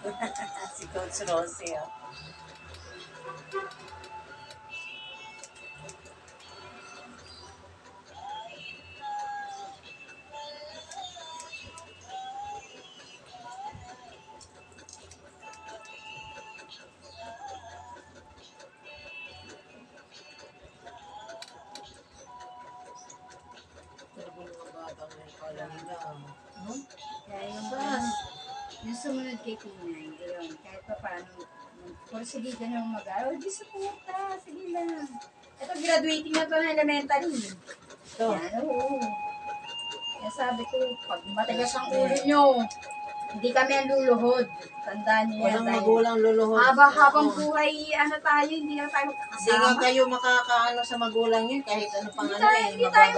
Si Coach Rosie, oh. Talagang mga batang yan pala nila. No? Kaya yung, Sas! yung sumunod kay Tinay, ayun, kahit pa paano, porsigido na mag-aaral, di sa puta, sige lang. Ito, graduating na to ng elementary. Ito. Yan, oo. Kaya sabi ko, pag matigas ang ulo nyo, hindi kami ang luluhod. Tandaan niyo yan. Walang Dahil magulang luluhod. habang Oo. buhay, ano tayo, hindi na tayo Hindi nga magkakasama. kayo makakaano sa magulang yun kahit ano pang Hindi ano tayo- eh. hindi tayo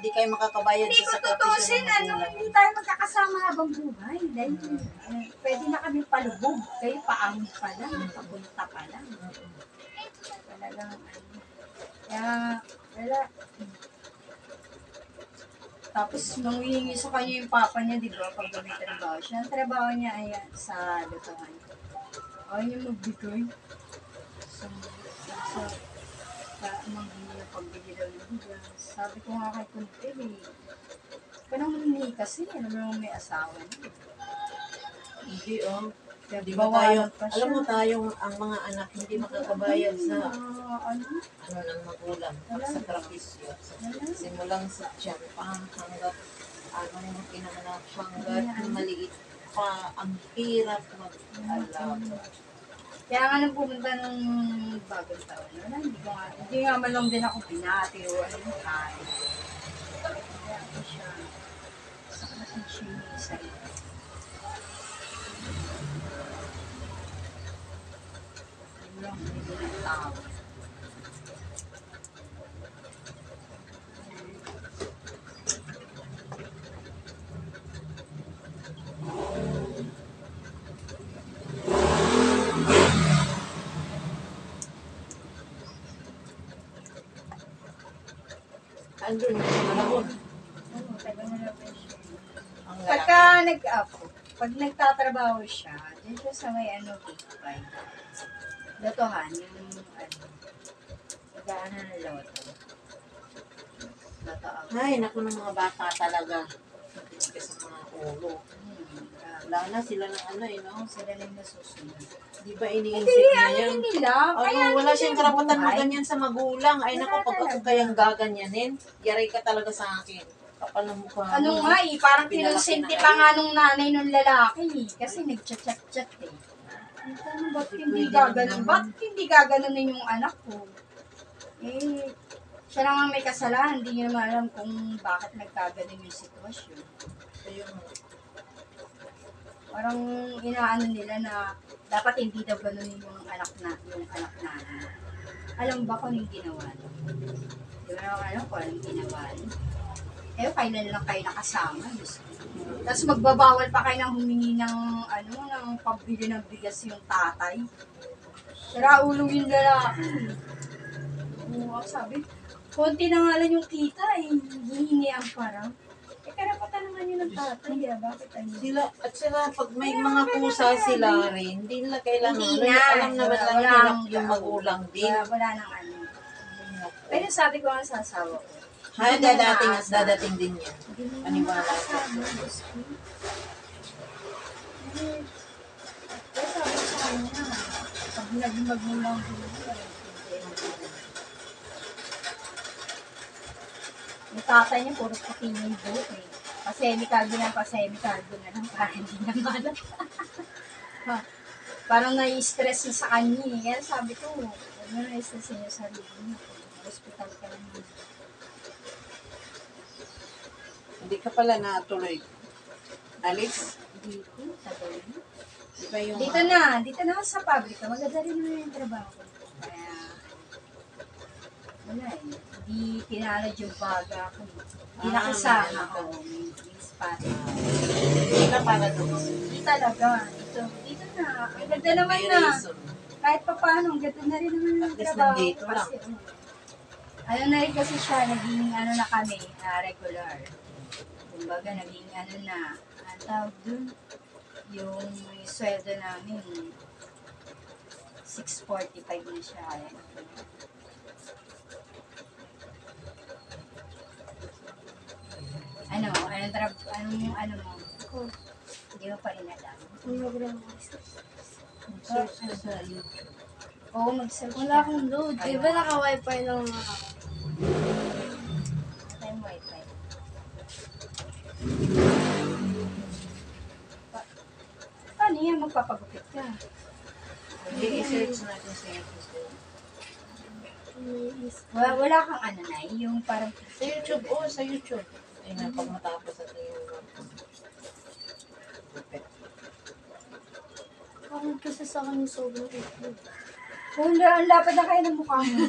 Di kayo makakabayad Hindi sa ko sakripisyo tutusin, ng magulang. hindi tayo magkakasama habang buhay. Dahil pwede na kami palubog. Kayo paahon pa lang, papunta pa lang. Talagang, kaya, wala. Tapos, nangihingi sa kanya yung papa niya, di ba, pag may trabaho siya. Ang trabaho niya ay sa lutuhan. Ayaw niya magbigay. Sa manghingi ng pagbigay daw ng bigas. Sabi ko nga kay Kuntil eh, parang humingi kasi, alam mo may asawa niya. Hindi oh. Kaya Di ba tayo, bawalan pa siya. alam mo tayong ang mga anak hindi makakabayad sa ano? ano ng magulang, sa sakripisyo. Simulang sa tiyan pa hanggat ano yung pinanganak hanggat maliit pa ang hirap mag-alaga. Kaya nga nung pumunta nung bagong taon, wala, hindi nga man lang din ako binati o ano yung kain. Kaya ako siya, sa kanatang siya sa iyo. Yun lang, hindi ng tao. Andun na sa malabon. Oo, taga na lang siya. Ang Pagka lalaki. pag nagtatrabaho siya, dyan siya sa may gate 5. Lotohan, yung nag-aano ng loto. Loto ako. Ay, naku ng mga bata talaga. Matigas sa mga ulo. Wala na sila ng ano eh, no? Sila lang nasusunod. Di ba iniisip Hindi, niya ano yan? yun nila? Wala siyang karapatan buhay. maganyan sa magulang. Ay Wala naku, pag ako talaga. kayang gaganyanin, yaray ka talaga sa akin. Kapal ng mukha. Ano mo. nga parang Pinalaki kinonsinti na pa kayo. nga nung nanay nung lalaki kasi nagchat-chat eh. Ano, ba't hindi Pwede gaganon? naman. Ba't hindi gaganon yung anak ko? Eh, siya lang ang may kasalanan. Hindi niya naman alam kung bakit nagkaganon yung sitwasyon. Ayun. Parang inaano nila na dapat hindi daw ganun yung anak namin. Alam ba kung anong ginawa niya? Di ba naman alam kung anong ginawa niya? Eh, kailan lang kayo nakasama. Diyos ko. Tapos magbabawal pa kayo ng humingi ng ng pambili ng bigas yung tatay. Sira ulo yung lalaki. Oo, sabi, konti na nga lang yung kita eh. Hihingi ang parang. Eh, karapatan naman yun ng tatay. Bakit ano? At sila, pag may mga kusa sila rin, hindi nila kailangan. Hindi na. Alam naman lang Wala nila nang- yung magulang din. Wala nang ano. Pero sabi ko nga sa asawa ko, Hay, dadating at dadating din yan. hindi mo Paniwala ko. makasama, Diyos ko. Kaya sabi ko sa kanya, pag nagmulang dito, yung tatay niya, puro puti yung buhok eh. Pasemi-kalbo na lang, para hindi na malat. Parang nai-stress niya sa kanya eh. Kaya sabi ko, huwag mo na-stress niya sa sarili niya. Hospital ka lang. Hindi ka pala natuloy. Alis? Dito, tagal na. Di ba yung... Dito na ako sa pabrika. Maganda rin naman yung trabaho ko. Kaya, wala eh. Hindi pinalad yung baga ko. Hindi nakasama may ako. May spot. Hindi ka para doon. Hindi talaga. Dito na. Ang ganda naman May na. reason. Kahit pa paano, ang ganda na rin naman At yung least trabaho. nandito lang. Kasi, ano na rin kasi siya, naging na kami, regular. Kumbaga, naging ang tawag dun, yung sweldo namin, 645 na siya. Ayan. Ano mo? Hindi mo pa rin alam. Search ka sa YouTube. Oo, mag-search Wala ka. akong load. Di ba naka-wifi lang ako? Time wifi. Paano yan? Magpapagupit ka. Hindi, i-search natin sa YouTube. Wala kang ano na, yung parang Sa YouTube, sa YouTube. Ay na, pag matapos at yung Bakit kasi sa akin yung sobrang itlog? wala, ang lapad na kayo ng mukha mo.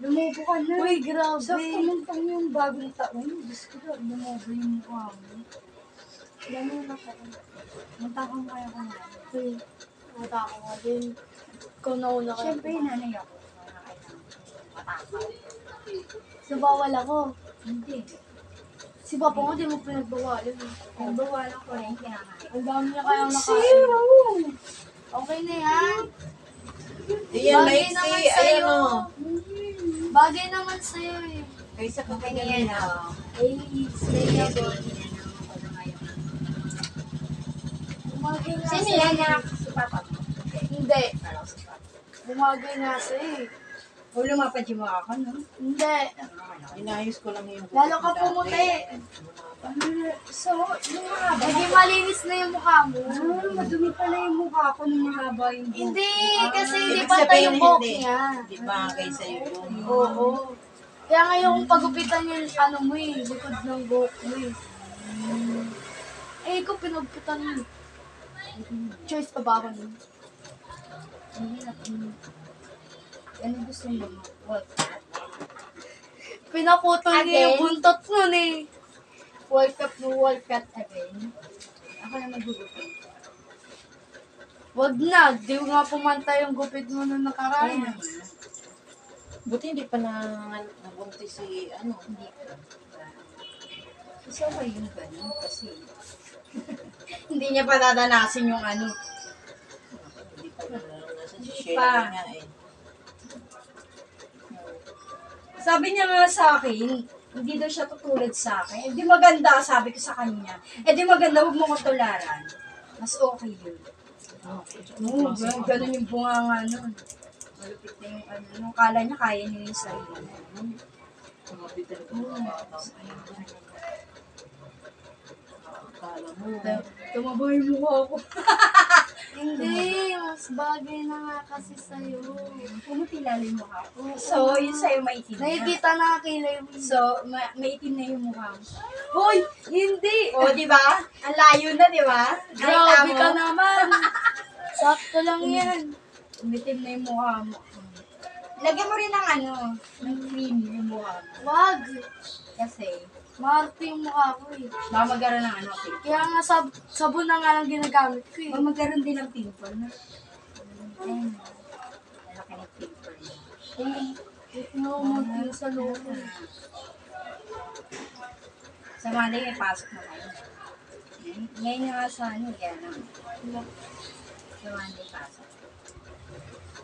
Lumubo ka na. Uy, grabe. So, kumantang yung bagong taon. Diyos ko na, lumubo yung mukha mo. Alam mo na ako. Mantakang kaya ko nga. Uy, natako ka din. Ikaw na una ka. Siyempre, nanay ako. Wala kailangan matakaw. So, bawal ako. Hindi. Si Papa ko, di mo pinagbawalan. Kung bawalan ko rin, kinakain. Ang dami niya kayang nakain. Okay na yan. Iyan, Bagay like naman si, ayan sa'yo. o. Bagay naman sa'yo eh. Kaysa ka Ganyan ganyan na. na. Eh, stay ako. Ginanong ko na ngayon. Bumagay nga Sino sa'yo. yan na? Si Papa mo? Hindi. Parang si Papa. Bumagay nga sa'yo eh. O, lumapad yung mukha ko, no? Hindi. Inayos ko lang yung Lalo ka dati. pumuti. So, yung mahaba. Naging malinis na yung mukha mo. Madumi pala yung mukha ko nung mahaba yung buhok. Hindi, kasi hindi Ibig pantay sabihin, yung buhok hindi. niya. Hindi bagay sa'yo yun. Oo. Kaya ngayon kung pagupitan yung ano mo eh, likod ng buhok mo eh. Eh, ikaw pinagupitan mo. Choice pa ba ako nun? Ano gusto mo? What? Pinaputol niya yung Again? buntot nun eh. World Cup mo, World Cup again? Ako na magugupin. Wag na, di ko nga pumantay yung gupit mo nung Kaya nakaraan. nga. Buti hindi pa nabuntis si, ano. Hindi ko. Gusto ko yung ganun kasi hindi niya pa dadanasin yung ano. Hindi pa nasa Hindi share pa. nga eh. Sabi niya nga sa akin, hindi daw siya tutulad sa akin. Eh, di maganda, sabi ko sa kanya. Eh, di maganda, huwag mo ko tularan. Mas okay yun. Oo, ganun yung bunga nga nun. Malupit na yung ano. Nung kala niya, kaya niya yung sarili. Kumapitan ko ng bata. Akala mo. Tumabay yung mukha ko. Hindi, mas bagay na nga kasi sa'yo. Pumutilala yung mukha ko. So, yun sa'yo maitim na. Nakikita na kilay mo. So, maitim na yung mukha mo. Hoy, hindi! O, di ba? Ang layo na, di ba? Grabe ka naman. Sakto lang yan. Umitim na yung mukha mo. Lagyan mo rin ng ano, ng cream yung mukha mo. Wag. Kasi, Maarte yung mukha ko eh. baka magkaroon ng ano, pimple. Kaya nga sabon na nga lang ginagamit ko eh. Baka magkaroon din ng pimple na. Ayun. Malaki ng pimple na. Naumag sa loob. Sa Monday, may pasok na kayo. Ngayon nga sa ano, yan lang. Sa Monday, pasok.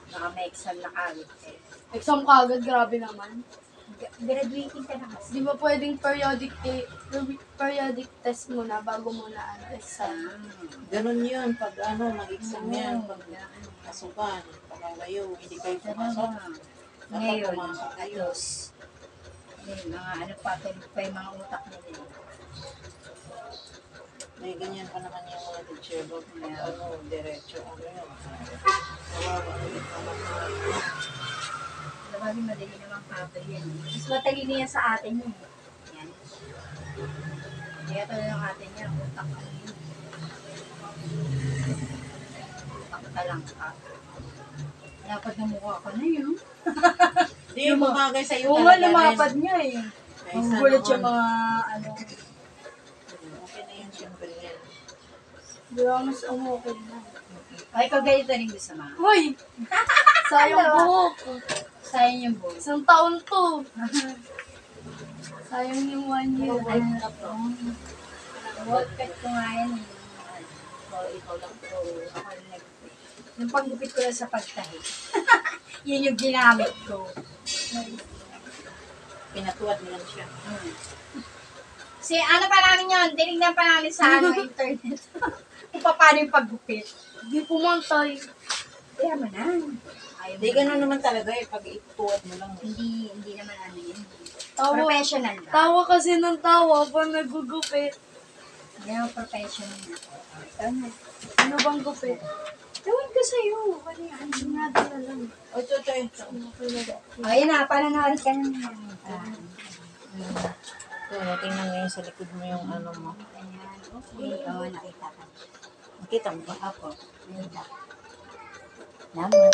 Baka may exam na kagad eh. Exam ka agad, grabe naman. Graduating ka na kasi. Di ba pwedeng periodic test muna bago muna ang exam? Ganun yun. Pag ano, mag-exam yan. Pag pasukan. Pag kayo, hindi kayo pumasok. Dapat Ngayon, pumasok kayo. atos. Ngayon, mga ano pa, tulog pa yung mga utak nila. eh. May ganyan pa naman yung mga teacher. Pag ano, diretso. Ano yun. Kawawa ulit naman. Sabagay madali namang cover yan. Mas matalino yan sa atin yun. Yan. Kaya ito lang atin yan, utak ano yun. Utak ka lang ka. Dapat na mukha ko na yun. Hindi yung bumagay sa'yo Oo nga, lumapad niya eh. Kaysa Ang gulat siya naman. mga ano. Okay na yun, siyempre yan. Di ba mas umukay na? Ay, ikaw ganito rin gusto ma. Hoy! Sayang buhok. Sayang yung buhok. Isang taon to. Sayang yung 1 year. Ay, ito. Work cut ko nga yan. ikaw lang po. Ako rin nagpupit. Yung panggupit ko lang sa pagtahi. Yun yung ginamit ko. Pinatuwad mo lang siya. Si ano pa namin yun, tinignan pa namin sa internet. Kung paano yung paggupit. Hindi pumantay. Kaya mo na. Ayaw Hindi mo ganun na. naman talaga eh. Pag ituwad mo lang. Hindi naman ano yun. Tawa. Professional ba? Tawa kasi ng tawa pag nagugupit. Hindi ako professional na. Ikaw na. Ano bang gupit? Tawin ko sa'yo. Ano yan? Sinado na lang. O, choy. O, yun na. Panonood ka na. Tingnan ngayon sa likod mo yung ano mo. Ayan. Okay. Oo, nakita ka. Makita mo ba? Ako. Nakita. Naman.